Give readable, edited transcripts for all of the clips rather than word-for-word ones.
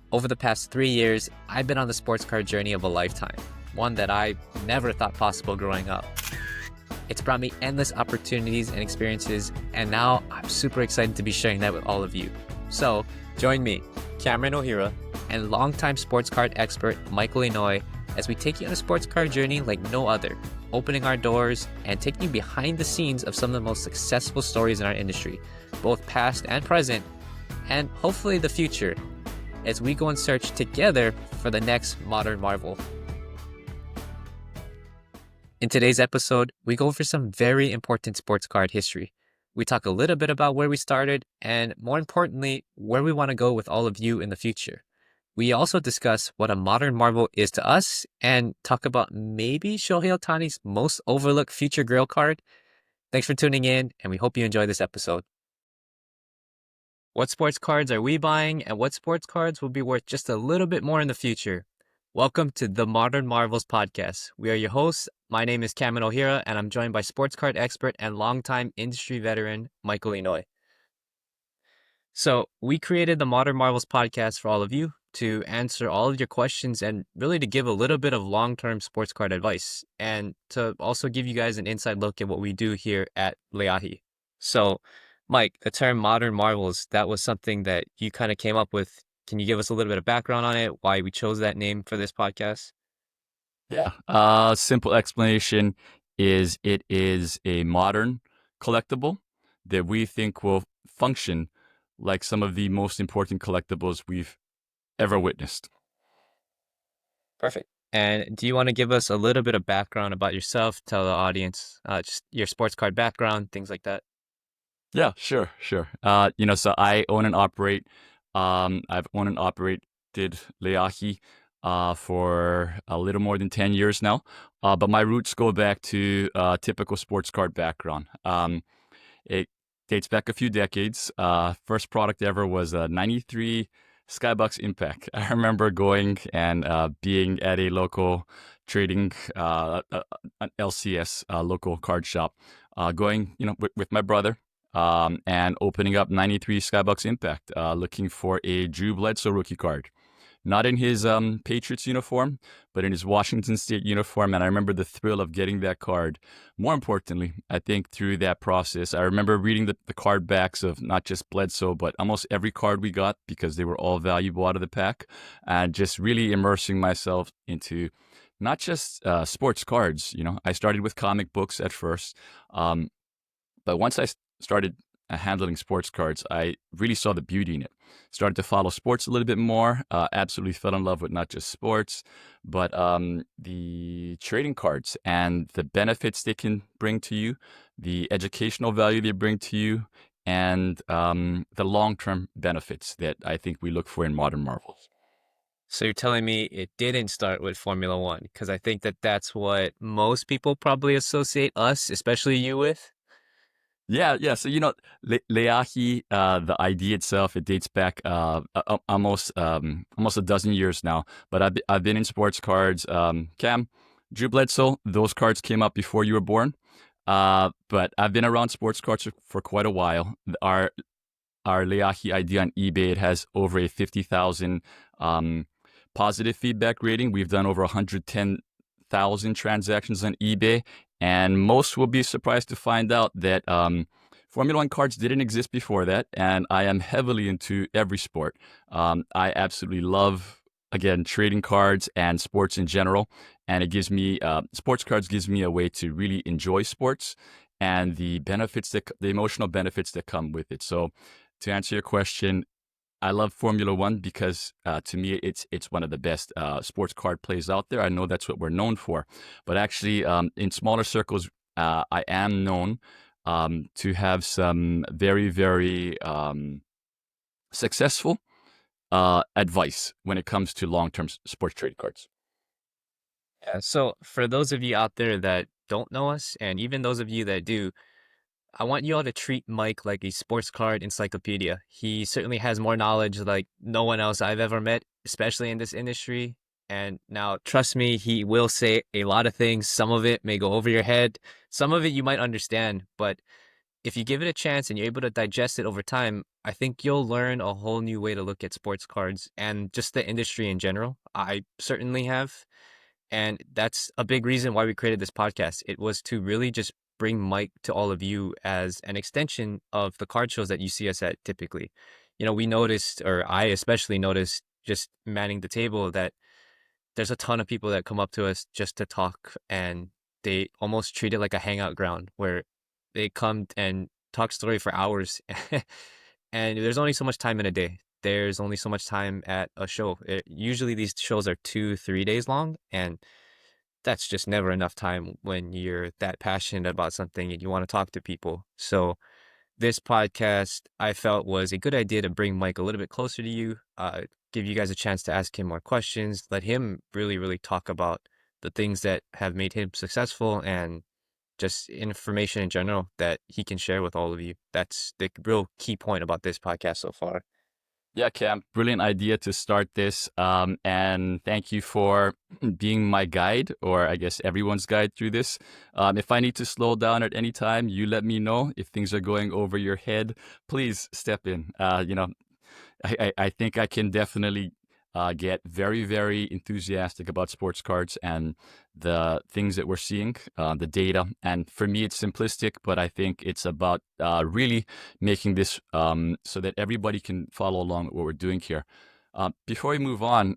Over the past 3 years, I've been on the sports card journey of a lifetime, one that I never thought possible growing up. It's brought me endless opportunities and experiences, and now I'm super excited to be sharing that with all of you. So, join me, Cameron O'Hara, and longtime sports card expert Michael Inoue as we take you on a sports card journey like no other, opening our doors and taking you behind the scenes of some of the most successful stories in our industry, both past and present, and hopefully the future, as we go and search together for the next modern marvel. In today's episode, we go over some very important sports card history. We talk a little bit about where we started and, more importantly, where we want to go with all of you in the future. We also discuss what a modern marvel is to us and talk about maybe Shohei Ohtani's most overlooked future grail card. Thanks for tuning in, and we hope you enjoy this episode. What sports cards are we buying, and what sports cards will be worth just a little bit more in the future? Welcome to the Modern Marvels podcast. We are your hosts. My name is Cameron O'Hara, and I'm joined by sports card expert and longtime industry veteran, Michael Inoue. So we created the Modern Marvels podcast for all of you to answer all of your questions and really to give a little bit of long-term sports card advice and to also give you guys an inside look at what we do here at Leahi. So, Mike, the term Modern Marvels, that was something that you kind of came up with. Can you give us a little bit of background on it, why we chose that name for this podcast? Yeah. Simple explanation is it is a modern collectible that we think will function like some of the most important collectibles we've ever witnessed. Perfect. And do you want to give us a little bit of background about yourself, tell the audience just your sports card background, things like that? Yeah, sure. So I own and operate. I've owned and operated Leahi for a little more than 10 years now. But my roots go back to typical sports card background. It dates back a few decades. First product ever was a 93 Skybox Impact. I remember going and being at a local trading, an LCS, local card shop, going, with my brother. And opening up 93 Skybox Impact, looking for a Drew Bledsoe rookie card. Not in his Patriots uniform, but in his Washington State uniform. And I remember the thrill of getting that card. More importantly, I think through that process, I remember reading the card backs of not just Bledsoe, but almost every card we got because they were all valuable out of the pack. And just really immersing myself into not just sports cards. I started with comic books at first. But once I started handling sports cards, I really saw the beauty in it. Started to follow sports a little bit more. Absolutely fell in love with not just sports, but the trading cards and the benefits they can bring to you, the educational value they bring to you, and the long-term benefits that I think we look for in modern marvels. So you're telling me it didn't start with Formula One, because I think that's what most people probably associate us, especially you, with. Yeah. So, Leahi, the idea itself, it dates back almost a dozen years now. But I've been in sports cards. Cam, Drew Bledsoe, those cards came up before you were born. But I've been around sports cards for quite a while. Our Leahi ID on eBay, it has over a 50,000 positive feedback rating. We've done over 110,000 transactions on eBay. And most will be surprised to find out that Formula One cards didn't exist before that, and I am heavily into every sport. I absolutely love, again, trading cards and sports in general, and it gives me, sports cards gives me a way to really enjoy sports and the emotional benefits that come with it. So to answer your question, I love Formula One because to me, it's one of the best sports card plays out there. I know that's what we're known for. But actually, in smaller circles, I am known to have some very, very successful advice when it comes to long-term sports trading cards. Yeah, so for those of you out there that don't know us, and even those of you that do, I want you all to treat Mike like a sports card encyclopedia. He certainly has more knowledge like no one else I've ever met, especially in this industry. And now, trust me, he will say a lot of things. Some of it may go over your head. Some of it you might understand. But if you give it a chance and you're able to digest it over time, I think you'll learn a whole new way to look at sports cards and just the industry in general. I certainly have. And that's a big reason why we created this podcast. It was to really just bring Mike to all of you as an extension of the card shows that you see us at typically. We noticed, or I especially noticed, just manning the table, that there's a ton of people that come up to us just to talk, and they almost treat it like a hangout ground where they come and talk story for hours. And there's only so much time in a day. There's only so much time at a show. Usually these shows are 2, 3 days long, and that's just never enough time when you're that passionate about something and you want to talk to people. So this podcast, I felt, was a good idea to bring Mike a little bit closer to you, give you guys a chance to ask him more questions, let him really, really talk about the things that have made him successful and just information in general that he can share with all of you. That's the real key point about this podcast so far. Yeah, Cam, brilliant idea to start this. And thank you for being my guide, or I guess everyone's guide through this. If I need to slow down at any time, you let me know. If things are going over your head, please step in. I think I can definitely get very, very enthusiastic about sports cards and the things that we're seeing, the data. And for me, it's simplistic, but I think it's about really making this so that everybody can follow along with what we're doing here. Before we move on,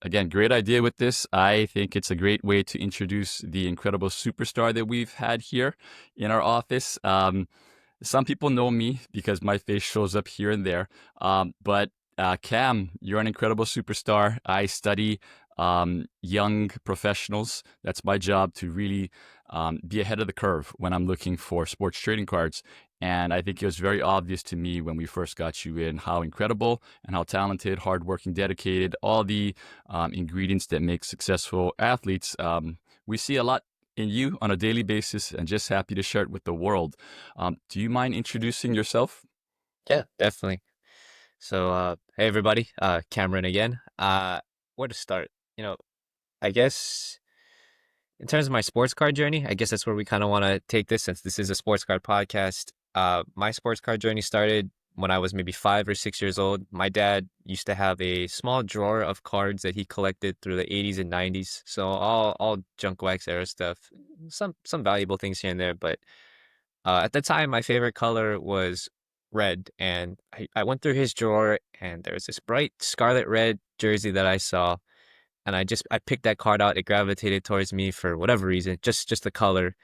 again, great idea with this. I think it's a great way to introduce the incredible superstar that we've had here in our office. Some people know me because my face shows up here and there. But Cam, you're an incredible superstar. I study young professionals. That's my job, to really be ahead of the curve when I'm looking for sports trading cards. And I think it was very obvious to me when we first got you in how incredible and how talented, hardworking, dedicated, all the ingredients that make successful athletes. We see a lot in you on a daily basis, and just happy to share it with the world. Do you mind introducing yourself? Yeah, definitely. So, hey everybody, Cameron again. Where to start? I guess in terms of my sports card journey, I guess that's where we kind of want to take this, since this is a sports card podcast. My sports card journey started when I was maybe 5 or 6 years old. My dad used to have a small drawer of cards that he collected through the 80s and 90s. So all junk wax era stuff, some valuable things here and there. But at the time, my favorite color was red, and I went through his drawer, and there was this bright scarlet red jersey that I saw, and I picked that card out. It gravitated towards me for whatever reason, just the color.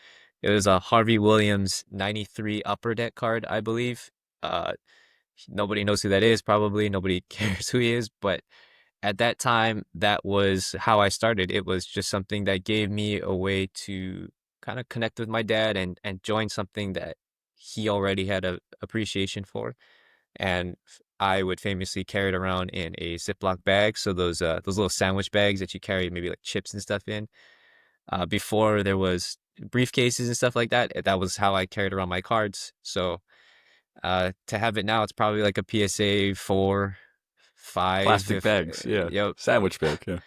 It was a Harvey Williams '93 Upper Deck card, I believe. Uh, Nobody knows who that is, probably. Nobody cares who he is, but at that time, that was how I started. It was just something that gave me a way to kind of connect with my dad and join something that he already had a appreciation for. And I would famously carry it around in a Ziploc bag. So those little sandwich bags that you carry maybe like chips and stuff in. Before there was briefcases and stuff like that, that was how I carried around my cards. So to have it now, it's probably like a PSA 4, 5. Plastic If bags, yeah. yep, Sandwich bag, yeah.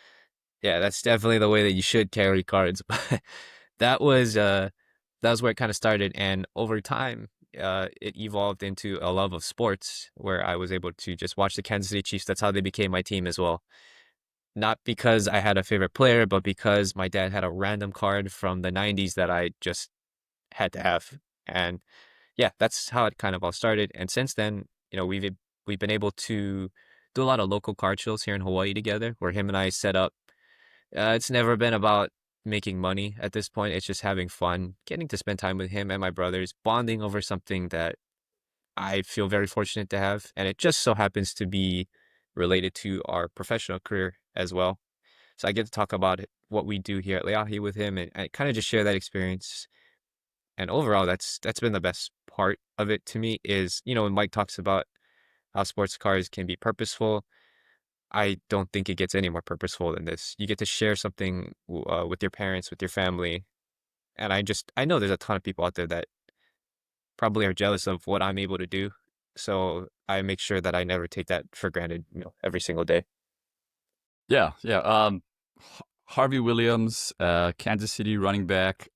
yeah, that's definitely the way that you should carry cards. But that was uh that was where it kind of started, and over time, it evolved into a love of sports, where I was able to just watch the Kansas City Chiefs. That's how they became my team as well. Not because I had a favorite player, but because my dad had a random card from the '90s that I just had to have. And yeah, that's how it kind of all started. And since then, we've been able to do a lot of local card shows here in Hawaii together, where him and I set up. It's never been about making money at this point. It's just having fun, getting to spend time with him and my brothers, bonding over something that I feel very fortunate to have. And it just so happens to be related to our professional career as well. So I get to talk about what we do here at Leahi with him, and kind of just share that experience. And overall, that's been the best part of it to me is, when Mike talks about how sports cars can be purposeful, I don't think it gets any more purposeful than this. You get to share something with your parents, with your family, and I know there's a ton of people out there that probably are jealous of what I'm able to do. So I make sure that I never take that for granted, every single day. Yeah, yeah. Harvey Williams, Kansas City running back,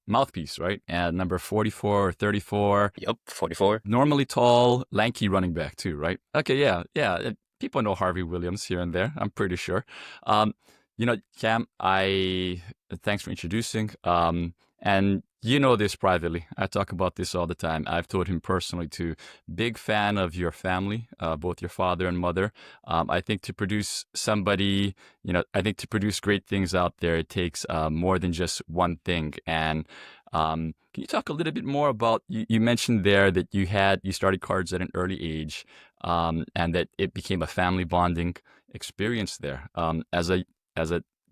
mouthpiece, right? And number 44 or 34. Yep, 44. Normally tall, lanky running back too, right? Okay, yeah. People know Harvey Williams here and there. I'm pretty sure. Um, Cam, I thanks for introducing. And you know this privately. I talk about this all the time. I've told him personally too. Big fan of your family, both your father and mother. I think to produce somebody, I think to produce great things out there, it takes more than just one thing. And can you talk a little bit more about, you mentioned there that you started cards at an early age, and that it became a family bonding experience there. As a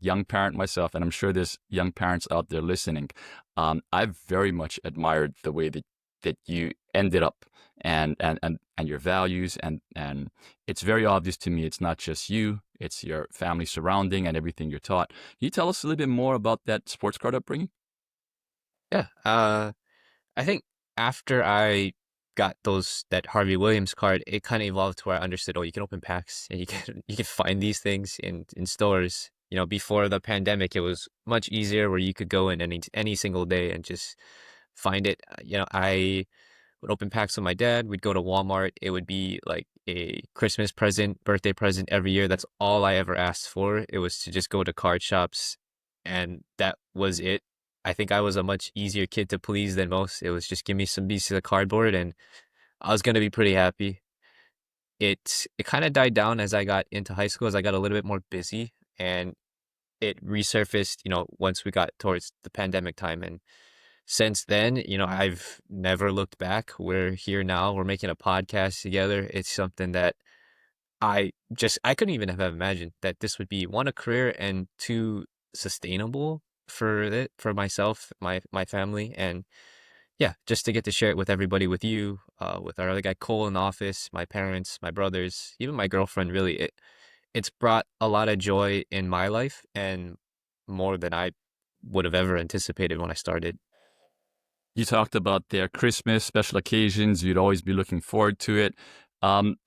young parent myself, and I'm sure there's young parents out there listening, I've very much admired the way that you ended up, and your values, and it's very obvious to me it's not just you, it's your family surrounding and everything you're taught. Can you tell us a little bit more about that sports card upbringing? Yeah. I think after I got that Harvey Williams card, it kind of evolved to where I understood, oh, you can open packs and you can you can find these things in stores. Before the pandemic, it was much easier where you could go in any single day and just find it. I would open packs with my dad. We'd go to Walmart. It would be like a Christmas present, birthday present every year. That's all I ever asked for. It was to just go to card shops, and that was it. I think I was a much easier kid to please than most. It was just give me some pieces of cardboard and I was gonna be pretty happy. It kind of died down as I got into high school, as I got a little bit more busy, and it resurfaced, once we got towards the pandemic time. And since then, I've never looked back. We're here now. We're making a podcast together. It's something that I couldn't even have imagined that this would be, one, a career, and two, sustainable for myself, my family, and yeah, just to get to share it with everybody, with you, with our other guy Cole in the office, my parents, my brothers, even my girlfriend. Really, it's brought a lot of joy in my life, and more than I would have ever anticipated when I started. You talked about their Christmas special occasions. You'd always be looking forward to it.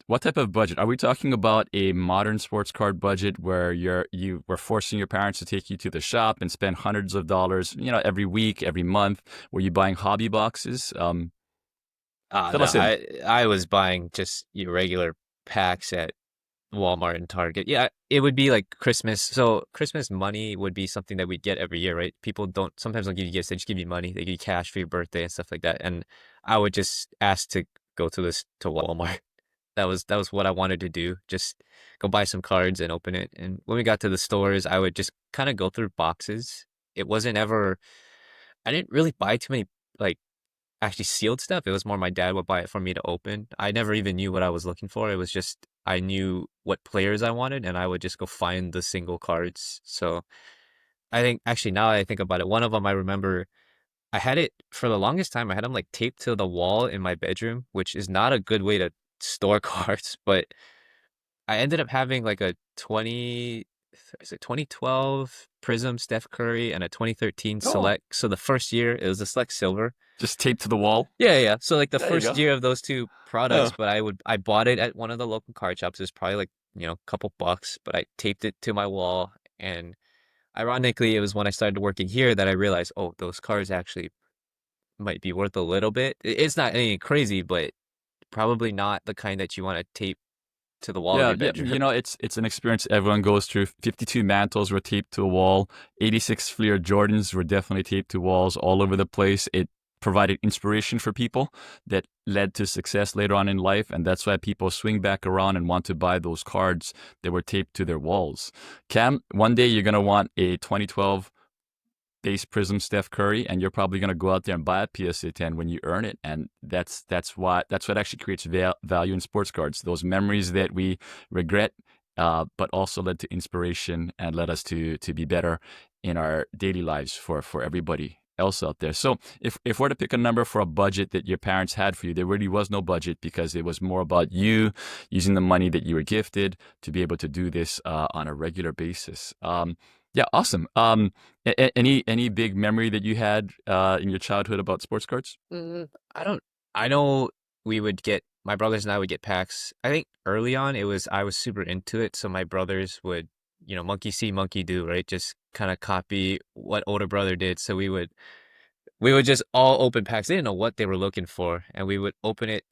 What type of budget? Are we talking about a modern sports card budget where you were forcing your parents to take you to the shop and spend hundreds of dollars, every week, every month? Were you buying hobby boxes? Fill No, us in. I was buying just your regular packs at Walmart and Target. Yeah, it would be like Christmas. So Christmas money would be something that we'd get every year, right? People sometimes don't give you gifts, they just give you money. They give you cash for your birthday and stuff like that. And I would just ask to go to Walmart. That was what I wanted to do. Just go buy some cards and open it. And when we got to the stores, I would just kind of go through boxes. It wasn't ever I didn't really buy too many like actually sealed stuff. It was more my dad would buy it for me to open. I never even knew what I was looking for. It was just I knew what players I wanted, and I would just go find the single cards. So I think actually now that I think about it, one of them I remember I had it for the longest time. I had them like taped to the wall in my bedroom, which is not a good way to store cards, but I ended up having like a 2012 Prism Steph Curry and a 2013 Oh, Select. So the first year it was a Select Silver. just taped to the wall. Yeah, yeah. So like the There you first go. year of those two products, Huh. but I bought it at one of the local card shops. It was probably like, a couple bucks, but I taped it to my wall. And ironically, it was when I started working here that I realized, oh, those cards actually might be worth a little bit. It's not anything crazy, but probably not the kind that you want to tape to the wall of Yeah, your yeah. bedroom. It's an experience everyone goes through. 52 mantles were taped to a wall. 86 Fleer Jordans were definitely taped to walls all over the place. It provided inspiration for people that led to success later on in life, and that's why people swing back around and want to buy those cards that were taped to their walls. Cam, one day you're gonna want a 2012 base Prism Steph Curry, and you're probably going to go out there and buy a PSA 10 when you earn it, and that's what actually creates value in sports cards. Those memories that we regret, but also led to inspiration and led us to be better in our daily lives for everybody else out there. So if we're to pick a number for a budget that your parents had for you, there really was no budget because it was more about you using the money that you were gifted to be able to do this on a regular basis. Yeah, awesome. Any big memory that you had in your childhood about sports cards? I don't. I know my brothers and I would get packs. I think early on I was super into it, so my brothers would, monkey see, monkey do, right? Just kind of copy what older brother did. So we would just all open packs. They didn't know what they were looking for, and we would open it.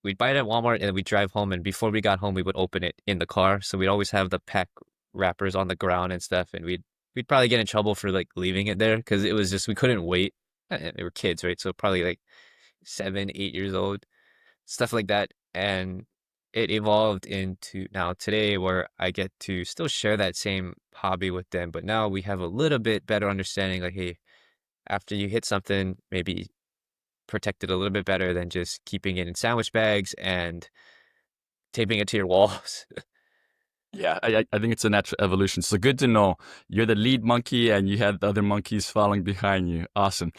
We'd buy it at Walmart, and we'd drive home. And before we got home, we would open it in the car. So we'd always have the pack wrappers on the ground and stuff. And we'd probably get in trouble for like leaving it there because it was just we couldn't wait. We were kids, right? So probably like 7, 8 years old, stuff like that. And it evolved into now today where I get to still share that same hobby with them, but now we have a little bit better understanding. Like, hey, after you hit something, maybe protect it a little bit better than just keeping it in sandwich bags and taping it to your walls. Yeah, I think it's a natural evolution. So good to know you're the lead monkey and you had the other monkeys following behind you. Awesome.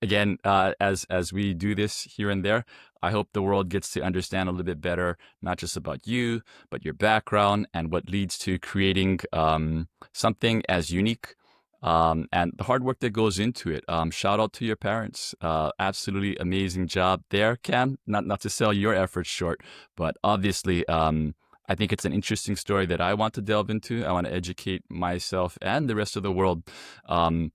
Again, as we do this here and there, I hope the world gets to understand a little bit better, not just about you, but your background and what leads to creating something as unique and the hard work that goes into it. Shout out to your parents. Absolutely amazing job there, Cam. Not to sell your efforts short, but obviously, I think it's an interesting story that I want to delve into. I want to educate myself and the rest of the world on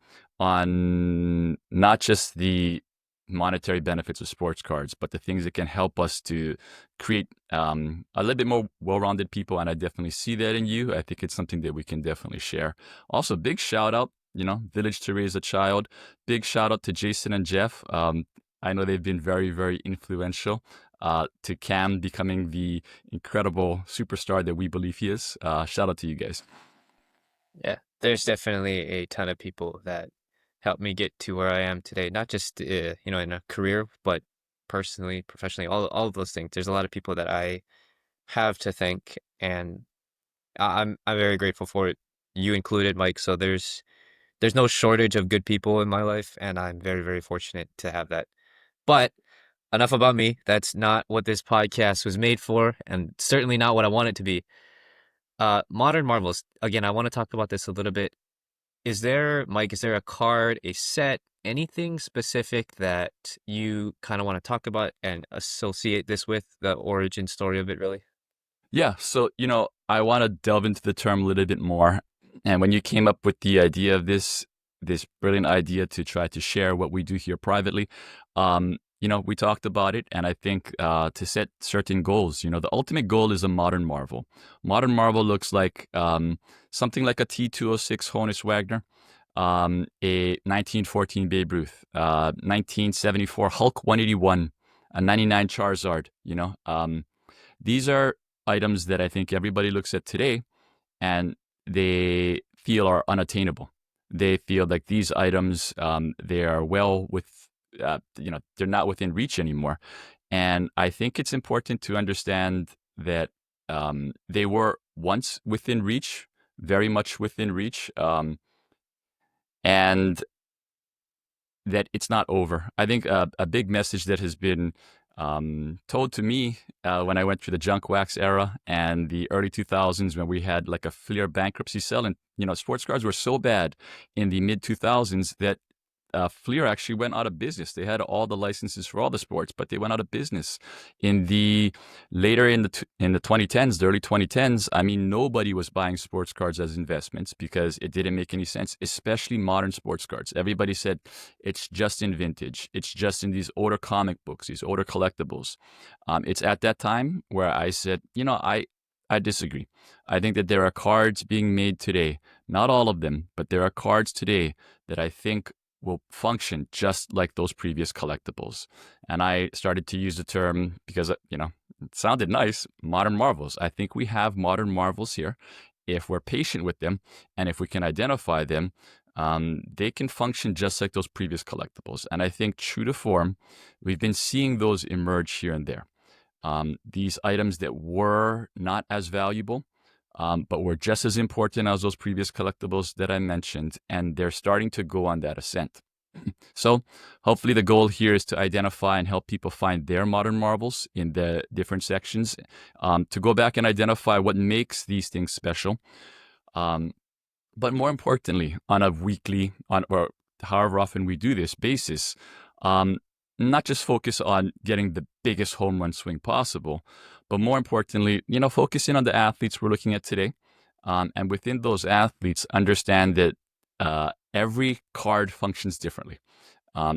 not just the monetary benefits of sports cards, but the things that can help us to create a little bit more well-rounded people. And I definitely see that in you. I think it's something that we can definitely share. Also, big shout out, Village to Raise a Child. Big shout out to Jason and Jeff. I know they've been very, very influential to Cam becoming the incredible superstar that we believe he is. Shout out to you guys. Yeah, there's definitely a ton of people that helped me get to where I am today. Not just in a career, but personally, professionally, all of those things. There's a lot of people that I have to thank, and I'm very grateful for it. You included, Mike. So there's no shortage of good people in my life, and I'm very, very fortunate to have that. But enough about me. That's not what this podcast was made for, and certainly not what I want it to be. Modern Marvels. Again, I want to talk about this a little bit. Mike, is there a card, a set, anything specific that you kind of want to talk about and associate this with the origin story of it, really? Yeah, so I want to delve into the term a little bit more. And when you came up with the idea of this brilliant idea to try to share what we do here privately, we talked about it, and I think to set certain goals. The ultimate goal is a modern marvel. Modern marvel looks like something like a T206 Honus Wagner, a 1914 Babe Ruth, 1974 Hulk 181, a 99 Charizard. These are items that I think everybody looks at today and they feel are unattainable. They feel like these items, they are they're not within reach anymore. And I think it's important to understand that they were once within reach, very much within reach, and that it's not over. I think a big message that has been told to me when I went through the junk wax era and the early 2000s when we had like a Fleer bankruptcy sale, and sports cards were so bad in the mid 2000s that Fleer actually went out of business. They had all the licenses for all the sports, but they went out of business in the 2010s, the early 2010s. I mean, nobody was buying sports cards as investments because it didn't make any sense, especially modern sports cards. Everybody said it's just in vintage. It's just in these older comic books, these older collectibles. It's at that time where I said, I disagree. I think that there are cards being made today, not all of them, but there are cards today that I think will function just like those previous collectibles. And I started to use the term because, it sounded nice, modern marvels. I think we have modern marvels here. If we're patient with them and if we can identify them, they can function just like those previous collectibles. And I think true to form, we've been seeing those emerge here and there. These items that were not as valuable, but were just as important as those previous collectibles that I mentioned, and they're starting to go on that ascent. So hopefully the goal here is to identify and help people find their modern marvels in the different sections, to go back and identify what makes these things special. But more importantly, on a weekly, or however often we do this basis, not just focus on getting the biggest home run swing possible, but more importantly, focusing on the athletes we're looking at today, And within those athletes, understand that every card functions differently.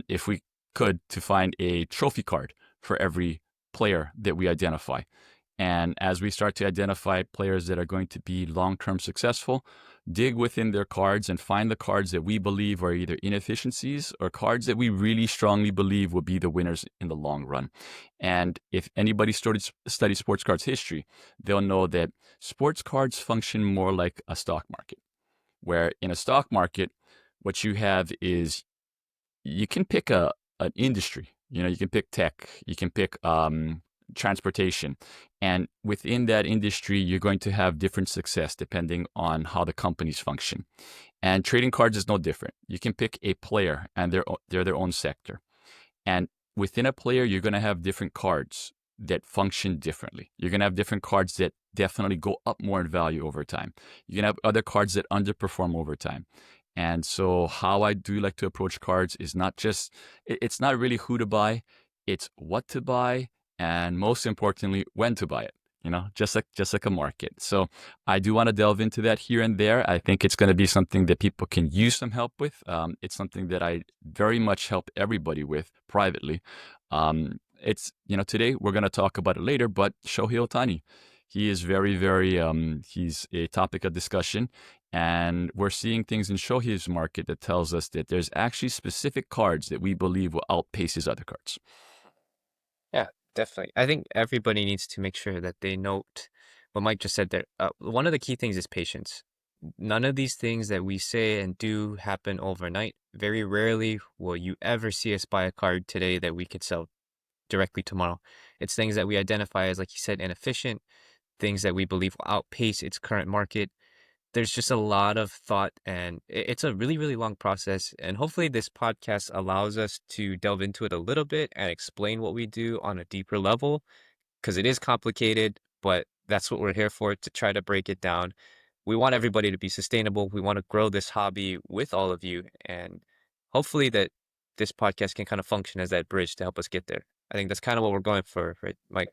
If we could, to find a trophy card for every player that we identify. And as we start to identify players that are going to be long-term successful, dig within their cards and find the cards that we believe are either inefficiencies or cards that we really strongly believe will be the winners in the long run. And if anybody studies sports cards history, they'll know that sports cards function more like a stock market, where in a stock market, what you have is you can pick an industry. You can pick tech, you can pick transportation, and within that industry, you're going to have different success depending on how the companies function. And trading cards is no different. You can pick a player, and they're their own sector. And within a player, you're going to have different cards that function differently. You're going to have different cards that definitely go up more in value over time. You're going to have other cards that underperform over time. And so how I do like to approach cards is it's not really who to buy, it's what to buy, and most importantly, when to buy it. Just like a market. So I do want to delve into that here and there. I think it's going to be something that people can use some help with. It's something that I very much help everybody with privately. Today we're going to talk about it later, but Shohei Ohtani, he is very, very, he's a topic of discussion. And we're seeing things in Shohei's market that tells us that there's actually specific cards that we believe will outpace his other cards. Yeah, definitely. I think everybody needs to make sure that they note what Mike just said there. One of the key things is patience. None of these things that we say and do happen overnight. Very rarely will you ever see us buy a card today that we could sell directly tomorrow. It's things that we identify as, like you said, inefficient, things that we believe will outpace its current market. There's just a lot of thought, and it's a really, really long process. And hopefully this podcast allows us to delve into it a little bit and explain what we do on a deeper level, because it is complicated, but that's what we're here for, to try to break it down. We want everybody to be sustainable. We want to grow this hobby with all of you. And hopefully that this podcast can kind of function as that bridge to help us get there. I think that's kind of what we're going for, right, Mike?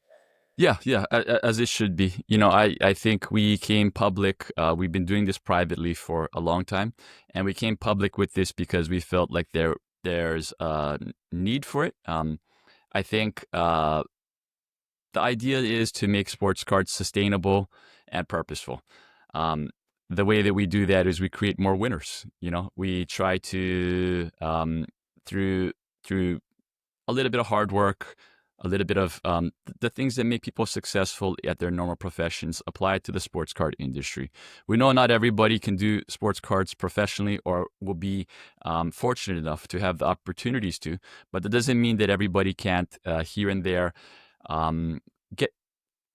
Yeah, yeah, as it should be. I think we came public. We've been doing this privately for a long time, and we came public with this because we felt like there's a need for it. I think the idea is to make sports cards sustainable and purposeful. The way that we do that is we create more winners. We try to through a little bit of hard work, a little bit of the things that make people successful at their normal professions, apply it to the sports card industry. We know not everybody can do sports cards professionally or will be fortunate enough to have the opportunities to, but that doesn't mean that everybody can't here and there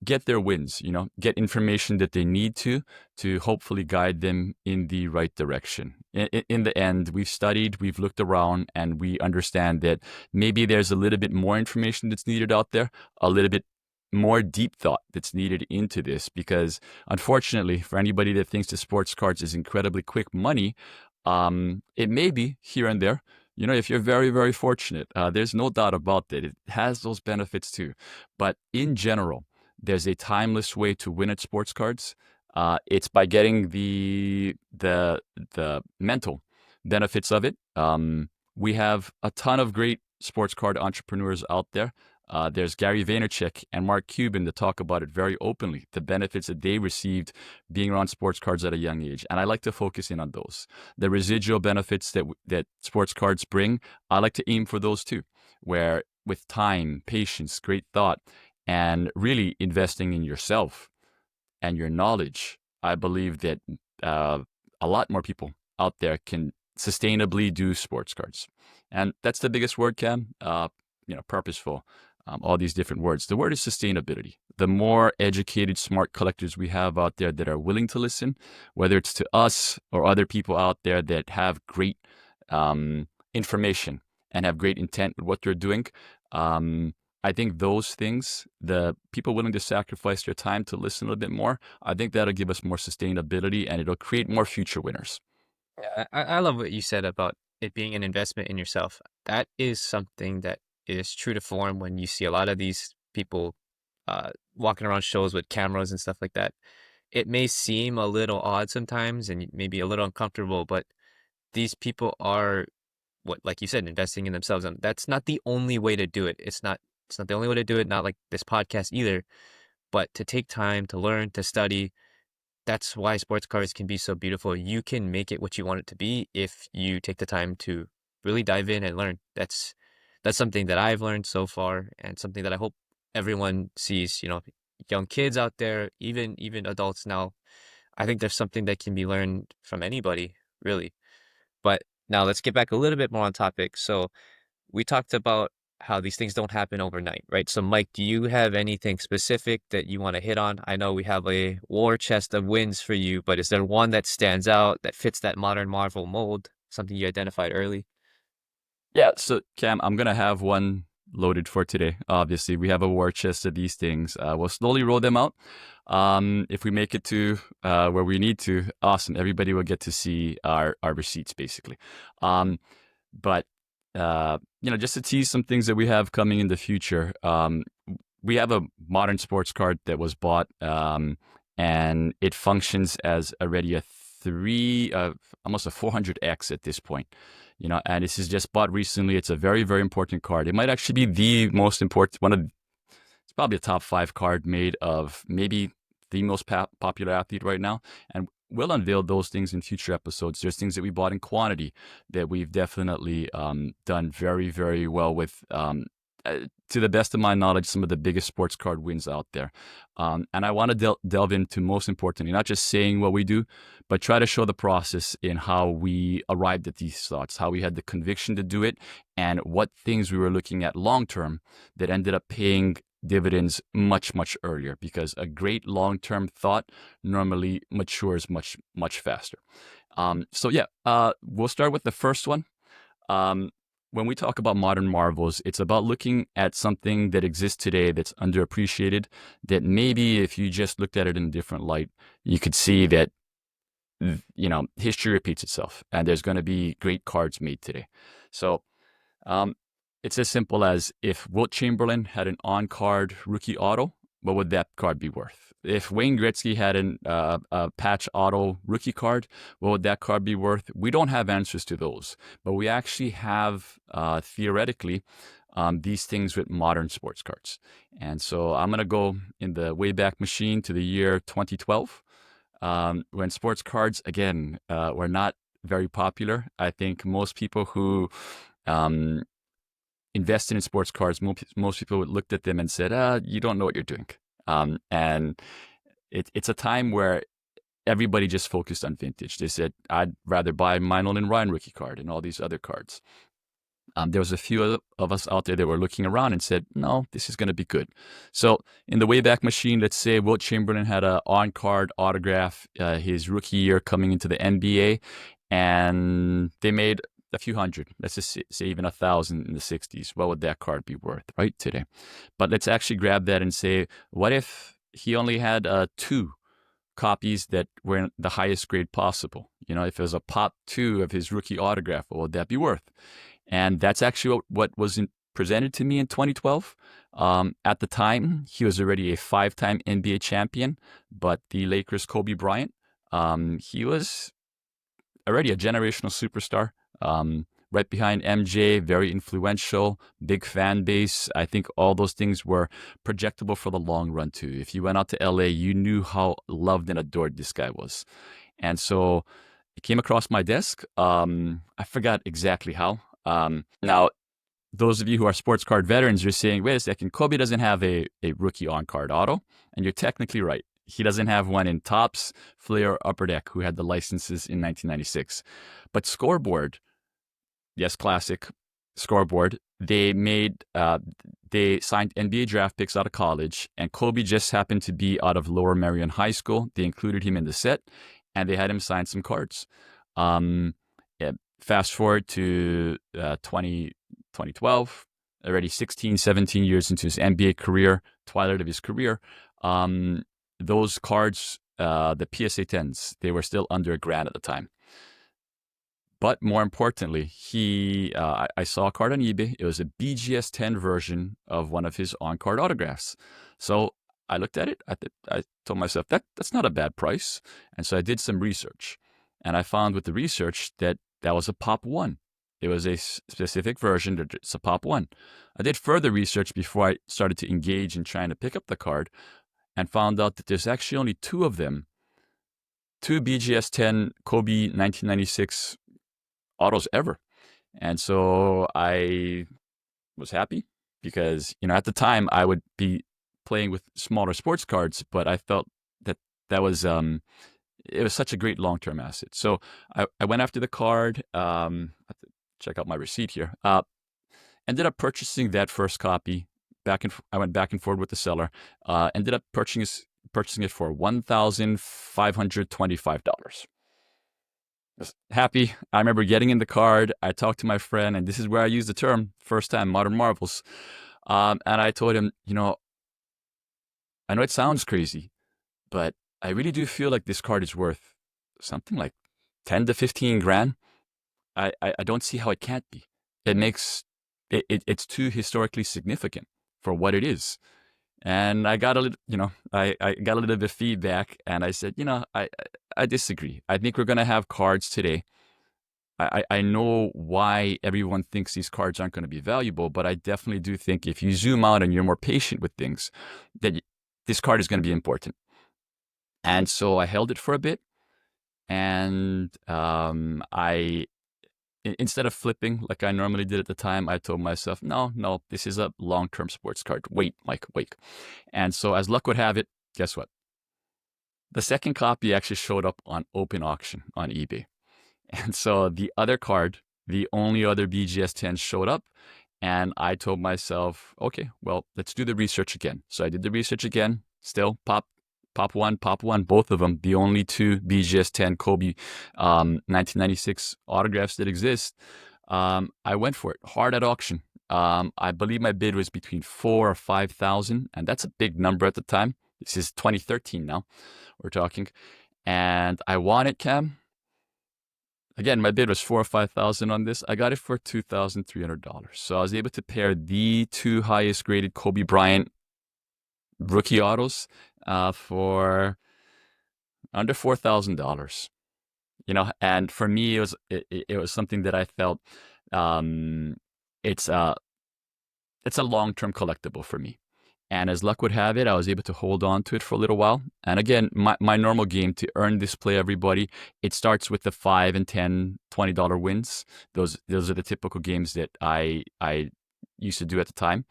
get their wins, get information that they need to hopefully guide them in the right direction. In the end, we've studied, we've looked around, and we understand that maybe there's a little bit more information that's needed out there, a little bit more deep thought that's needed into this, because unfortunately, for anybody that thinks the sports cards is incredibly quick money, it may be here and there. If you're very, very fortunate, there's no doubt about that. It has those benefits too. But in general, there's a timeless way to win at sports cards. It's by getting the mental benefits of it. We have a ton of great sports card entrepreneurs out there. There's Gary Vaynerchuk and Mark Cuban that talk about it very openly, the benefits that they received being around sports cards at a young age. And I like to focus in on those. The residual benefits that sports cards bring, I like to aim for those too, where with time, patience, great thought, and really investing in yourself and your knowledge, I believe that a lot more people out there can sustainably do sports cards. And that's the biggest word, Cam, purposeful, all these different words. The word is sustainability. The more educated, smart collectors we have out there that are willing to listen, whether it's to us or other people out there that have great information and have great intent with what they're doing, I think those things, the people willing to sacrifice their time to listen a little bit more, I think that'll give us more sustainability and it'll create more future winners. Yeah, I love what you said about it being an investment in yourself. That is something that is true to form when you see a lot of these people walking around shows with cameras and stuff like that. it may seem a little odd sometimes and maybe a little uncomfortable, but these people are what, like you said, investing in themselves. And that's not the only way to do it. It's not the only way to do it, not like this podcast either, but to take time to learn, to study. That's why sports cards can be so beautiful. You can make it what you want it to be if you take the time to really dive in and learn. That's something that I've learned so far and something that I hope everyone sees, young kids out there, even adults now. I think there's something that can be learned from anybody, really. But now let's get back a little bit more on topic. So we talked about how these things don't happen overnight, right? So, Mike, do you have anything specific that you want to hit on? I know we have a war chest of wins for you, but is there one that stands out that fits that modern Marvel mold? Something you identified early? Yeah, so Cam, I'm gonna have one loaded for today. Obviously, we have a war chest of these things. We'll slowly roll them out. If we make it to where we need to, awesome. Everybody will get to see our receipts, basically. But just to tease some things that we have coming in the future. We have a modern sports card that was bought, and it functions as already a almost a 400x at this point. And this is just bought recently. It's a very, very important card. It might actually be the most important it's probably a top 5 card made of maybe the most popular athlete right now. And we'll unveil those things in future episodes. There's things that we bought in quantity that we've definitely done very, very well with. To the best of my knowledge, some of the biggest sports card wins out there. And I want to delve into, most importantly, not just saying what we do, but try to show the process in how we arrived at these thoughts, how we had the conviction to do it, and what things we were looking at long term that ended up paying dividends much, much earlier, because a great long-term thought normally matures much, much faster. We'll start with the first one. When we talk about modern marvels, it's about looking at something that exists today that's underappreciated, that maybe if you just looked at it in a different light, you could see that, history repeats itself and there's going to be great cards made today. So it's as simple as, if Wilt Chamberlain had an on-card rookie auto, what would that card be worth? If Wayne Gretzky had a patch auto rookie card, what would that card be worth? We don't have answers to those, but we actually have, theoretically, these things with modern sports cards. And so I'm going to go in the Wayback Machine to the year 2012, when sports cards, again, were not very popular. I think most people who invested in sports cards, most people looked at them and said, you don't know what you're doing. And it's a time where everybody just focused on vintage. They said, I'd rather buy Mantle and Ryan rookie card and all these other cards. There was a few of us out there that were looking around and said, no, this is going to be good. So in the Wayback Machine, let's say Wilt Chamberlain had an on-card autograph his rookie year coming into the NBA, and they made a few hundred, let's just say even 1,000 in the 60s. What would that card be worth right today? But let's actually grab that and say, what if he only had 2 copies that were in the highest grade possible? If it was a pop 2 of his rookie autograph, what would that be worth? And that's actually what was presented to me in 2012. At the time, he was already a 5-time NBA champion, but the Lakers' Kobe Bryant, he was already a generational superstar. Right behind MJ, very influential, big fan base. I think all those things were projectable for the long run too. If you went out to LA, you knew how loved and adored this guy was. And so it came across my desk. I forgot exactly how. Now, those of you who are sports card veterans, you're saying, wait a second, Kobe doesn't have a rookie on-card auto. And you're technically right. He doesn't have one in Topps, Flair, or Upper Deck, who had the licenses in 1996. But Scoreboard, yes, classic Scoreboard, they signed NBA draft picks out of college, and Kobe just happened to be out of Lower Merion High School. They included him in the set, and they had him sign some cards. Fast forward to 2012, already 16, 17 years into his NBA career, twilight of his career. Those cards, the PSA 10s, they were still under $1,000 at the time. But more importantly, I saw a card on eBay. It was a BGS 10 version of one of his on-card autographs. So I looked at it. I told myself that's not a bad price, and so I did some research, and I found with the research that was a Pop One. It was a specific version that it's a Pop One. I did further research before I started to engage in trying to pick up the card, and found out that there's actually only two of them, two BGS 10 Kobe 1996 autos ever. And so I was happy because, at the time I would be playing with smaller sports cards, but I felt that was it was such a great long-term asset. So I went after the card. I have to check out my receipt here. Ended up purchasing that first copy. I went back and forth with the seller. Ended up purchasing it for $1,525. Was happy. I remember getting in the card. I talked to my friend, and this is where I used the term first time, Modern Marvels. And I told him, I know it sounds crazy, but I really do feel like this card is worth something like 10 to 15 grand. I don't see how it can't be. It's too historically significant for what it is. And I got a little, I got a little bit of feedback, and I said, I disagree. I think we're going to have cards today. I know why everyone thinks these cards aren't going to be valuable, but I definitely do think if you zoom out and you're more patient with things, that this card is going to be important. And so I held it for a bit, and instead of flipping like I normally did at the time, I told myself, no, this is a long-term sports card. Wait, Mike, wait. And so as luck would have it, guess what? The second copy actually showed up on open auction on eBay. And so the other card, the only other BGS 10 showed up, and I told myself, okay, well, let's do the research again. So I did the research again, still Pop One, both of them, the only two BGS 10 Kobe 1996 autographs that exist. I went for it hard at auction. I believe my bid was between 4,000 or 5,000, and that's a big number at the time. This is 2013 now, we're talking. And I won it, Cam. Again, my bid was 4,000 or 5,000 on this. I got it for $2,300. So I was able to pair the two highest graded Kobe Bryant rookie autos for under $4,000. And for me, it was something that I felt it's a long-term collectible for me. And as luck would have it, I was able to hold on to it for a little while. And again, my normal game to earn this play, everybody, it starts with the $5 and $10, $20 wins. Those are the typical games that I used to do at the time.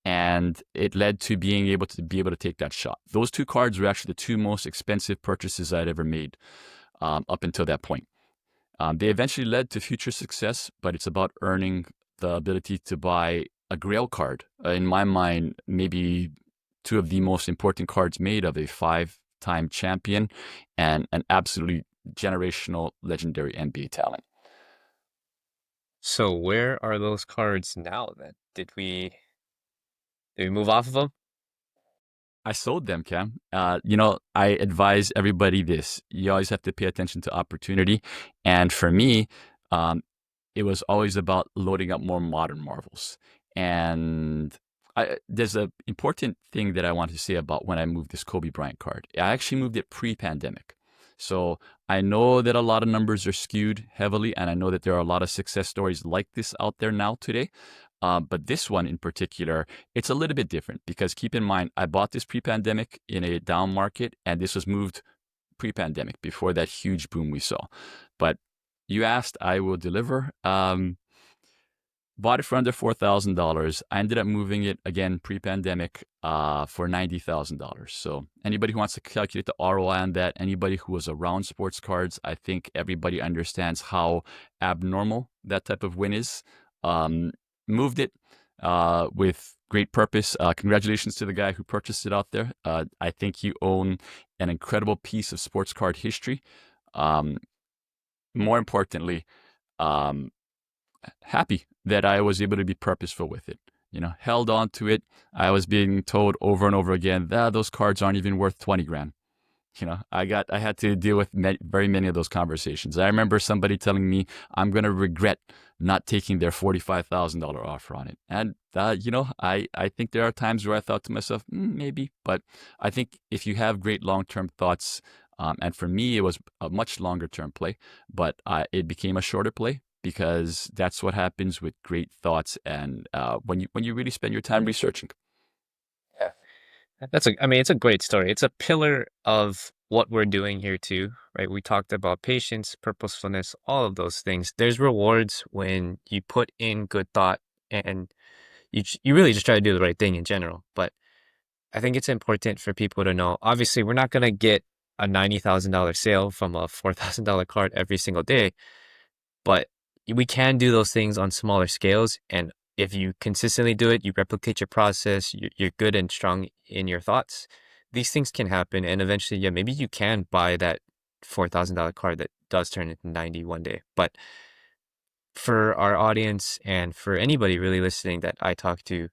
And it led to being able to take that shot. Those two cards were actually the two most expensive purchases I'd ever made up until that point. They eventually led to future success, but it's about earning the ability to buy a Grail card. In my mind, maybe two of the most important cards made of a 5-time champion and an absolutely generational, legendary NBA talent. So where are those cards now then? Did we move off of them? I sold them, Cam. I advise everybody this. You always have to pay attention to opportunity. And for me, it was always about loading up more modern Marvels. And there's an important thing that I want to say about when I moved this Kobe Bryant card. I actually moved it pre-pandemic. So I know that a lot of numbers are skewed heavily, and I know that there are a lot of success stories like this out there now today. But this one in particular, it's a little bit different because keep in mind, I bought this pre-pandemic in a down market, and this was moved pre-pandemic before that huge boom we saw. But you asked, I will deliver. Bought it for under $4,000. I ended up moving it again pre-pandemic for $90,000. So anybody who wants to calculate the ROI on that, anybody who was around sports cards, I think everybody understands how abnormal that type of win is. Moved it with great purpose. Congratulations to the guy who purchased it out there. I think you own an incredible piece of sports card history. More importantly, happy that I was able to be purposeful with it. Held on to it. I was being told over and over again that those cards aren't even worth 20 grand. I had to deal with very many of those conversations. I remember somebody telling me I'm going to regret not taking their $45,000 offer on it. And, I think there are times where I thought to myself, maybe, but I think if you have great long-term thoughts, and for me, it was a much longer term play, but it became a shorter play because that's what happens with great thoughts and when you really spend your time researching. Yeah. I mean, it's a great story. It's a pillar of what we're doing here too, right? We talked about patience, purposefulness, all of those things. There's rewards when you put in good thought and you really just try to do the right thing in general. But I think it's important for people to know, obviously, we're not going to get a $90,000 sale from a $4,000 card every single day, but we can do those things on smaller scales. And if you consistently do it, you replicate your process, you're good and strong in your thoughts, these things can happen. And eventually, yeah, maybe you can buy that $4,000 card that does turn into 90 one day. But for our audience and for anybody really listening that I talk to,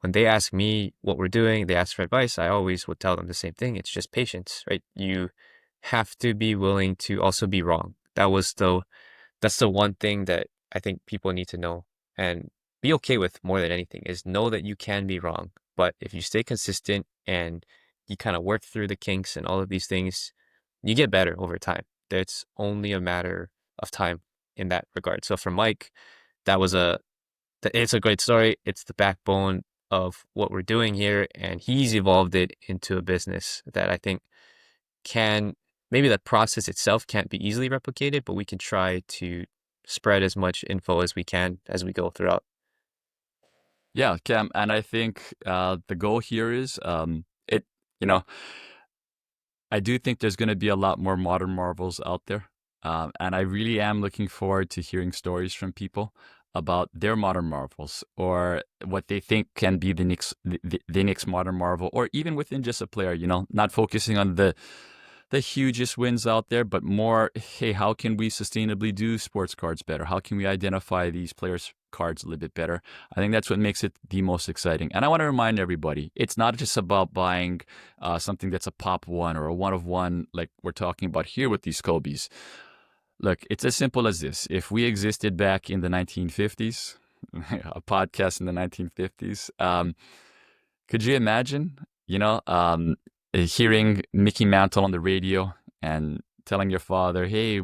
when they ask me what we're doing, they ask for advice, I always would tell them the same thing. It's just patience, right? You have to be willing to also be wrong. That's the one thing that I think people need to know and be okay with more than anything is know that you can be wrong. But if you stay consistent and you kind of work through the kinks and all of these things, you get better over time. It's only a matter of time in that regard. So for Mike, that was it's a great story. It's the backbone of what we're doing here. And he's evolved it into a business that I think can maybe the process itself can't be easily replicated, but we can try to spread as much info as we can as we go throughout. Yeah, Cam, and I think the goal here is it. You know, I do think there's going to be a lot more modern marvels out there, and I really am looking forward to hearing stories from people about their modern marvels or what they think can be the next modern marvel, or even within just a player. Not focusing on the hugest wins out there, but more, hey, how can we sustainably do sports cards better? How can we identify these players' cards a little bit better? I think that's what makes it the most exciting. And I want to remind everybody, it's not just about buying something that's a pop one or a one of one, like we're talking about here with these Kobe's. Look, it's as simple as this. If we existed back in the 1950s, a podcast in the 1950s, could you imagine, hearing Mickey Mantle on the radio and telling your father, "Hey,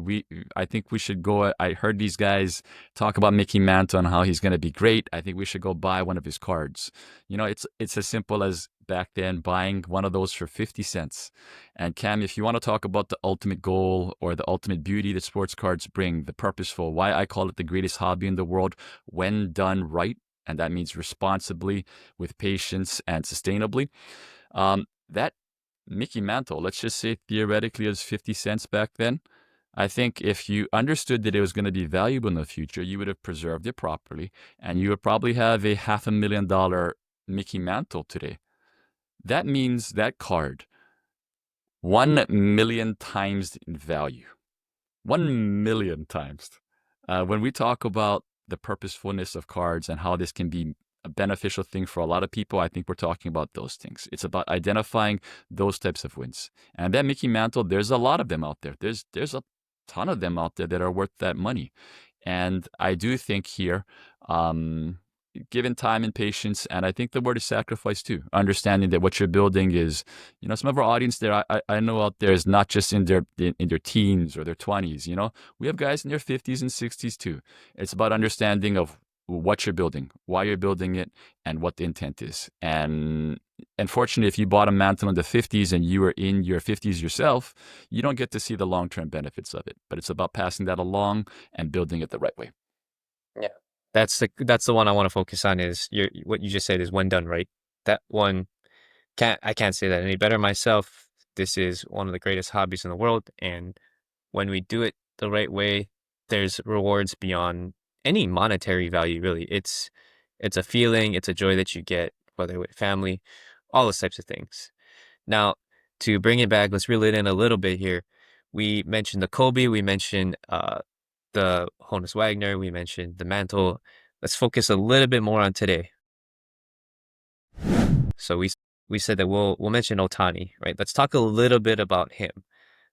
I think we should go. I heard these guys talk about Mickey Mantle and how he's going to be great. I think we should go buy one of his cards." It's as simple as back then buying one of those for 50 cents. And Cam, if you want to talk about the ultimate goal or the ultimate beauty that sports cards bring, the purposeful, why I call it the greatest hobby in the world when done right, and that means responsibly, with patience, and sustainably. That Mickey Mantle, let's just say theoretically, is 50 cents back then. I think if you understood that it was going to be valuable in the future, you would have preserved it properly, and you would probably have a $500,000 Mickey Mantle today. That means that card, 1 million times in value. 1 million times. When we talk about the purposefulness of cards and how this can be a beneficial thing for a lot of people, I think we're talking about those things. It's about identifying those types of wins. And that Mickey Mantle, there's a lot of them out there. There's a ton of them out there that are worth that money. And I do think here, given time and patience, and I think the word is sacrifice too, understanding that what you're building is, some of our audience there, I know out there is not just in their teens or their 20s, we have guys in their 50s and 60s too. It's about understanding of what you're building, why you're building it, and what the intent is. And unfortunately, if you bought a Mantle in the 50s and you were in your 50s yourself, you don't get to see the long-term benefits of it. But it's about passing that along and building it the right way. Yeah. That's the one I want to focus on is what you just said is when done right. That one I can't say that any better myself. This is one of the greatest hobbies in the world. And when we do it the right way, there's rewards beyond any monetary value, really. It's a feeling, it's a joy that you get, whether with family, all those types of things. Now, to bring it back, let's reel it in a little bit here. We mentioned the Kobe, we mentioned the Honus Wagner, we mentioned the Mantle. Let's focus a little bit more on today. So we we said that we'll mention Ohtani, right? Let's talk a little bit about him.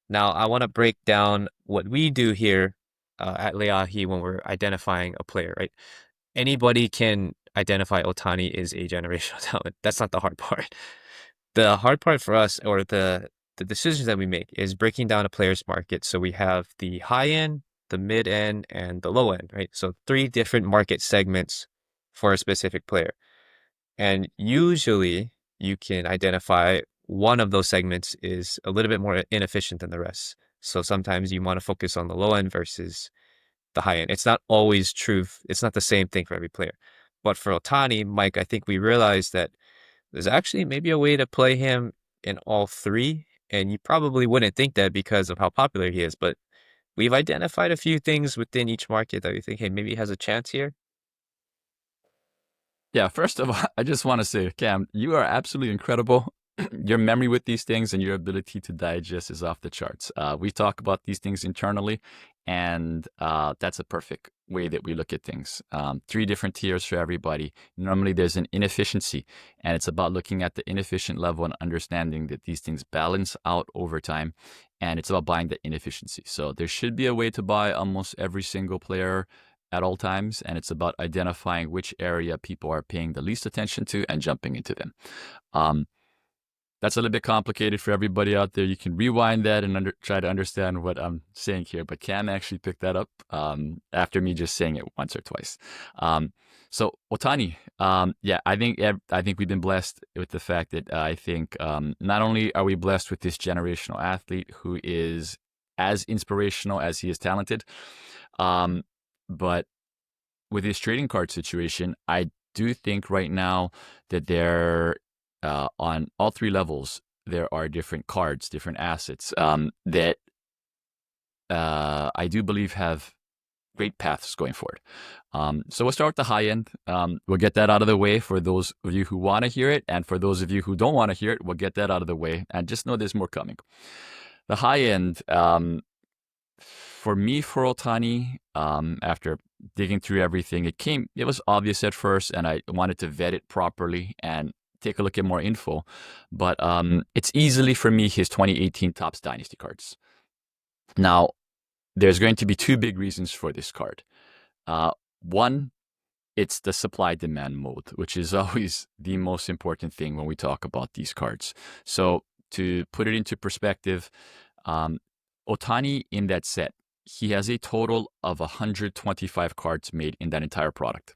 Now, I want to break down what we do here at Leahi when we're identifying a player, right? Anybody can identify Ohtani is a generational talent. That's not the hard part. The hard part for us, or the decisions that we make, is breaking down a player's market. So we have the high end, the mid end, and the low end, right? So three different market segments for a specific player. And usually you can identify one of those segments is a little bit more inefficient than the rest. So sometimes you want to focus on the low end versus the high end. It's not always true. It's not the same thing for every player. But for Ohtani, Mike, I think we realized that there's actually maybe a way to play him in all three. And you probably wouldn't think that because of how popular he is. But we've identified a few things within each market that we think, hey, maybe he has a chance here. Yeah, first of all, I just want to say, Cam, you are absolutely incredible. Your memory with these things and your ability to digest is off the charts. We talk about these things internally, and that's a perfect way that we look at things. Three different tiers for everybody. Normally, there's an inefficiency, and it's about looking at the inefficient level and understanding that these things balance out over time, and it's about buying the inefficiency. So there should be a way to buy almost every single player at all times, and it's about identifying which area people are paying the least attention to and jumping into them. That's a little bit complicated for everybody out there. You can rewind that and try to understand what I'm saying here, but Cam actually picked that up after me just saying it once or twice. So Ohtani, yeah, I think we've been blessed with the fact that I think not only are we blessed with this generational athlete who is as inspirational as he is talented, but with his trading card situation, I do think right now that there, on all three levels, there are different cards, different assets that I do believe have great paths going forward. So we'll start with the high end. We'll get that out of the way for those of you who want to hear it. And for those of you who don't want to hear it, we'll get that out of the way. And just know there's more coming. The high end, for me, for Ohtani, after digging through everything, it was obvious at first, and I wanted to vet it properly and take a look at more info. But it's easily, for me, his 2018 Topps Dynasty cards. Now, there's going to be two big reasons for this card. One, it's the supply-demand mode, which is always the most important thing when we talk about these cards. So to put it into perspective, Ohtani in that set, he has a total of 125 cards made in that entire product.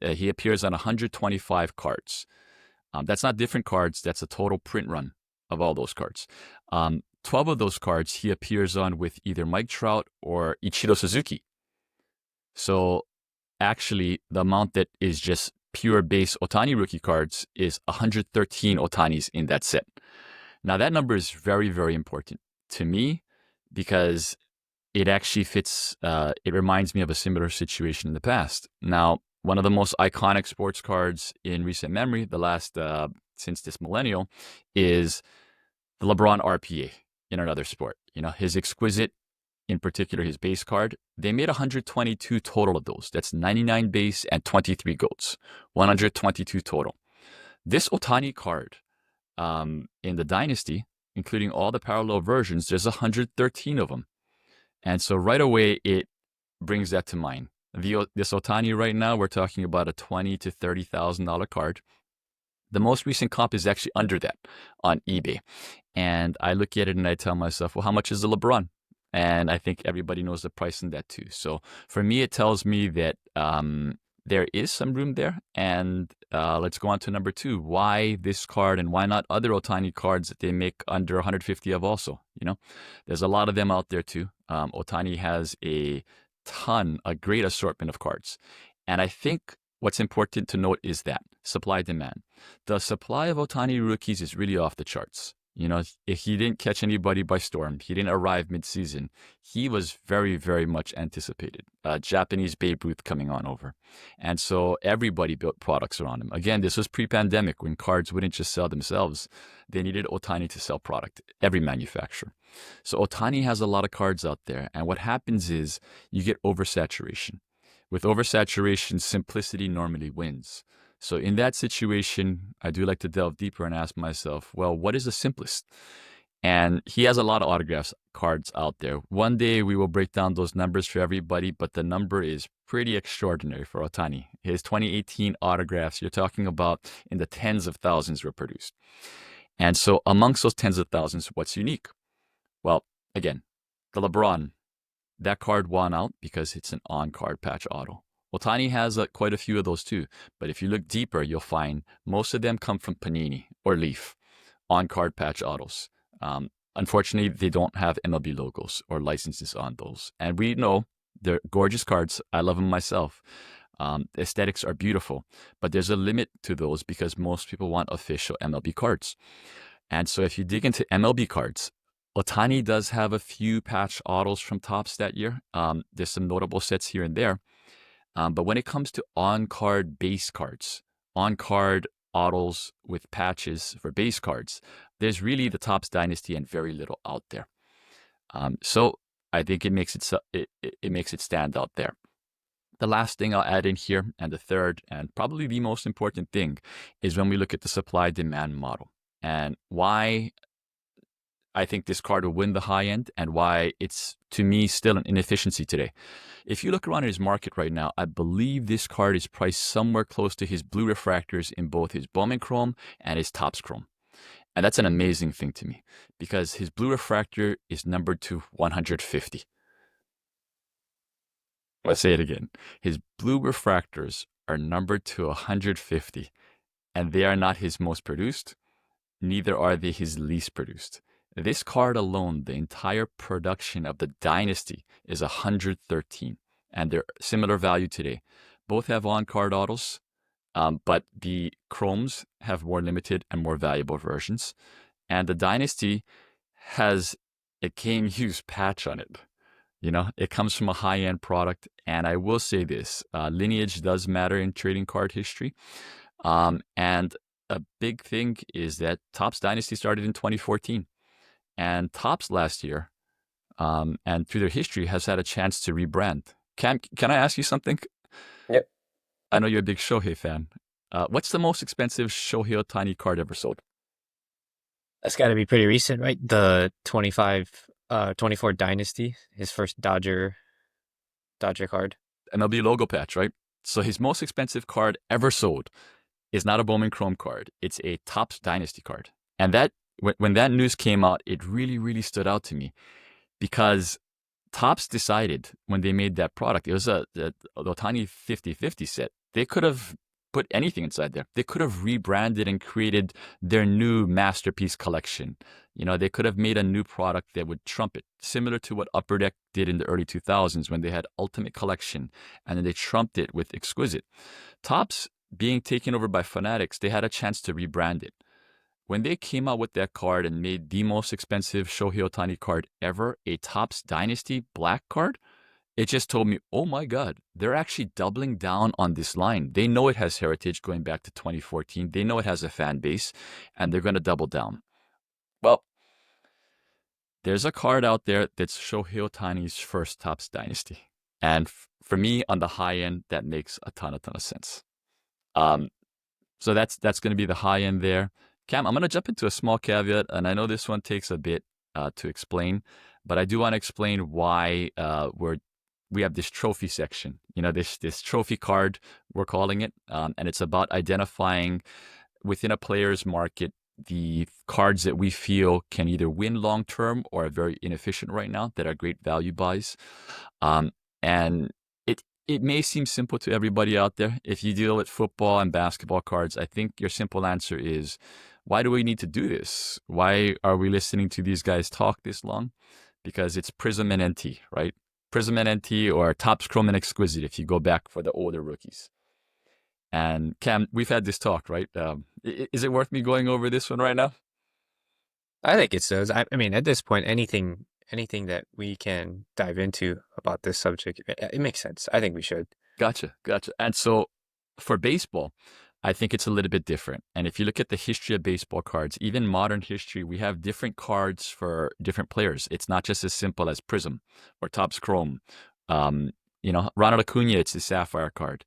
He appears on 125 cards. That's not different cards. That's a total print run of all those cards. 12 of those cards he appears on with either Mike Trout or Ichiro Suzuki. So actually, the amount that is just pure base Ohtani rookie cards is 113 Ohtanis in that set. Now, that number is very, very important to me because it actually fits, it reminds me of a similar situation in the past. Now, one of the most iconic sports cards in recent memory, the last, since this millennial, is the LeBron RPA in another sport. You know, his exquisite, in particular his base card, they made 122 total of those. That's 99 base and 23 goats, 122 total. This Ohtani card in the Dynasty, including all the parallel versions, there's 113 of them. And so right away, it brings that to mind. This Ohtani right now, we're talking about a $20,000 to $30,000 card. The most recent comp is actually under that on eBay. And I look at it and I tell myself, well, how much is the LeBron? And I think everybody knows the price in that too. So for me, it tells me that there is some room there. And let's go on to number two. Why this card and why not other Ohtani cards that they make under 150 of also? You know, there's a lot of them out there too. Ohtani has a great assortment of cards. And I think what's important to note is that supply demand. The supply of Ohtani rookies is really off the charts. You know, if he didn't catch anybody by storm, he didn't arrive mid-season, he was very, very much anticipated. Japanese Babe Ruth coming on over. And so everybody built products around him. Again, this was pre-pandemic when cards wouldn't just sell themselves. They needed Ohtani to sell product, every manufacturer. So Ohtani has a lot of cards out there. And what happens is you get oversaturation. With oversaturation, simplicity normally wins. So in that situation, I do like to delve deeper and ask myself, well, what is the simplest? And he has a lot of autographs cards out there. One day we will break down those numbers for everybody, but the number is pretty extraordinary for Ohtani. His 2018 autographs, you're talking about in the tens of thousands were produced. And so amongst those tens of thousands, what's unique? Well, again, the LeBron, that card won out because it's an on-card patch auto. Ohtani has quite a few of those too, but if you look deeper, you'll find most of them come from Panini or Leaf, on-card patch autos. Unfortunately, they don't have MLB logos or licenses on those. And we know they're gorgeous cards. I love them myself. The aesthetics are beautiful, but there's a limit to those because most people want official MLB cards. And so if you dig into MLB cards, Ohtani does have a few patch autos from Topps that year. There's some notable sets here and there. But when it comes to on-card base cards, on-card autos with patches for base cards, there's really the Topps Dynasty and very little out there. So I think it makes it stand out there. The last thing I'll add in here, and the third and probably the most important thing, is when we look at the supply-demand model and why I think this card will win the high end and why it's, to me, still an inefficiency today. If you look around at his market right now, I believe this card is priced somewhere close to his blue refractors in both his Bowman Chrome and his Topps Chrome. And that's an amazing thing to me because his blue refractor is numbered to 150. Let's say it again. His blue refractors are numbered to 150, and they are not his most produced, neither are they his least produced. This card alone, the entire production of the Dynasty is 113, and they're similar value today. Both have on-card autos, but the Chromes have more limited and more valuable versions. And the Dynasty has a game use patch on it. It comes from a high-end product, and I will say this, lineage does matter in trading card history. And a big thing is that Topps Dynasty started in 2014. And Topps last year, and through their history, has had a chance to rebrand. Can I ask you something? Yep. I know you're a big Shohei fan. What's the most expensive Shohei Ohtani card ever sold? That's got to be pretty recent, right? The 24 Dynasty, his first Dodger card. MLB logo patch, right? So his most expensive card ever sold is not a Bowman Chrome card. It's a Topps Dynasty card. And that when that news came out, it really, really stood out to me because Topps decided when they made that product, it was the Ohtani 50-50 set. They could have put anything inside there. They could have rebranded and created their new masterpiece collection. They could have made a new product that would trump it, similar to what Upper Deck did in the early 2000s when they had Ultimate Collection, and then they trumped it with Exquisite. Topps being taken over by Fanatics, they had a chance to rebrand it. When they came out with that card and made the most expensive Shohei Ohtani card ever, a Topps Dynasty black card, it just told me, oh my God, they're actually doubling down on this line. They know it has heritage going back to 2014. They know it has a fan base, and they're going to double down. Well, there's a card out there that's Shohei Ohtani's first Topps Dynasty. And for me, on the high end, that makes a ton of sense. So that's going to be the high end there. Cam, I'm going to jump into a small caveat, and I know this one takes a bit to explain, but I do want to explain why we have this trophy section. This trophy card, we're calling it, and it's about identifying within a player's market the cards that we feel can either win long term or are very inefficient right now that are great value buys. And it may seem simple to everybody out there. If you deal with football and basketball cards, I think your simple answer is, why do we need to do this? Why are we listening to these guys talk this long? Because it's Prism and NT, right? Prism and NT or Topps Chrome and Exquisite if you go back for the older rookies. And Cam, we've had this talk, right? Is it worth me going over this one right now? I think it does. I mean, at this point, anything that we can dive into about this subject, it makes sense. I think we should. Gotcha. And so for baseball, I think it's a little bit different. And if you look at the history of baseball cards, even modern history, we have different cards for different players. It's not just as simple as Prism or Topps Chrome. Ronald Acuna, it's the Sapphire card.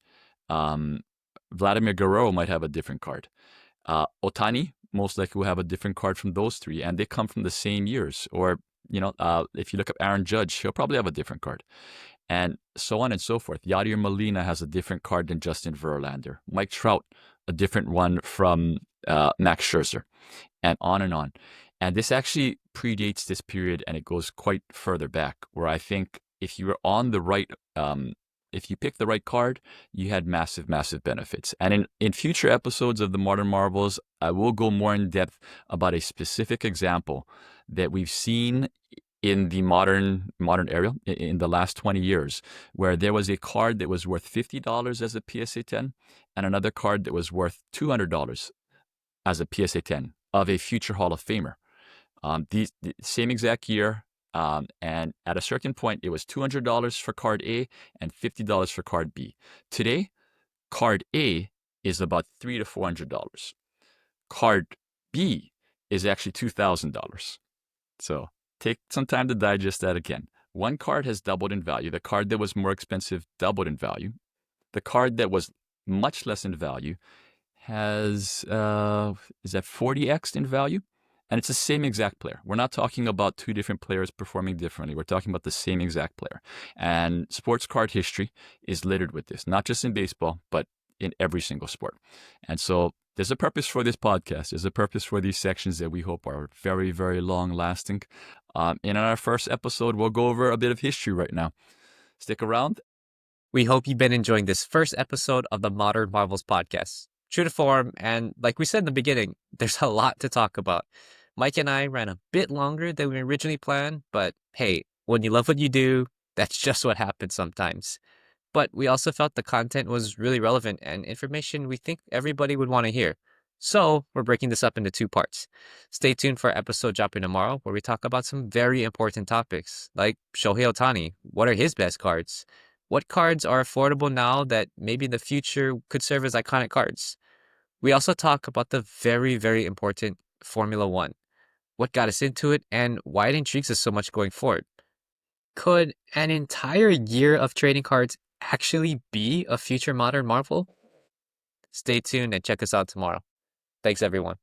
Vladimir Guerrero might have a different card. Ohtani most likely will have a different card from those three, and they come from the same years. Or, if you look up Aaron Judge, he'll probably have a different card. And so on and so forth. Yadier Molina has a different card than Justin Verlander. Mike Trout, a different one from Max Scherzer, and on and on. And this actually predates this period, and it goes quite further back, where I think if you were on the right, if you picked the right card, you had massive, massive benefits. And in future episodes of the Modern Marvels, I will go more in depth about a specific example that we've seen in the modern era in the last 20 years, where there was a card that was worth $50 as a PSA 10 and another card that was worth $200 as a PSA 10 of a future Hall of Famer. The same exact year, and at a certain point, it was $200 for card A and $50 for card B. Today, card A is about $300 to $400. Card B is actually $2,000. So take some time to digest that again. One card has doubled in value. The card that was more expensive doubled in value. The card that was much less in value has, is that 40x in value? And it's the same exact player. We're not talking about two different players performing differently. We're talking about the same exact player. And sports card history is littered with this, not just in baseball, but in every single sport. And so there's a purpose for this podcast. There's a purpose for these sections that we hope are very, very long lasting. And in our first episode, we'll go over a bit of history right now. Stick around. We hope you've been enjoying this first episode of the Modern Marvels podcast. True to form, and like we said in the beginning, there's a lot to talk about. Mike and I ran a bit longer than we originally planned, but hey, when you love what you do, that's just what happens sometimes. But we also felt the content was really relevant and information we think everybody would want to hear. So we're breaking this up into two parts. Stay tuned for our episode dropping tomorrow, where we talk about some very important topics, like Shohei Ohtani. What are his best cards? What cards are affordable now that maybe in the future could serve as iconic cards? We also talk about the very, very important Formula One, what got us into it, and why it intrigues us so much going forward. Could an entire year of trading cards actually be a future Modern Marvel? Stay tuned and check us out tomorrow. Thanks, everyone.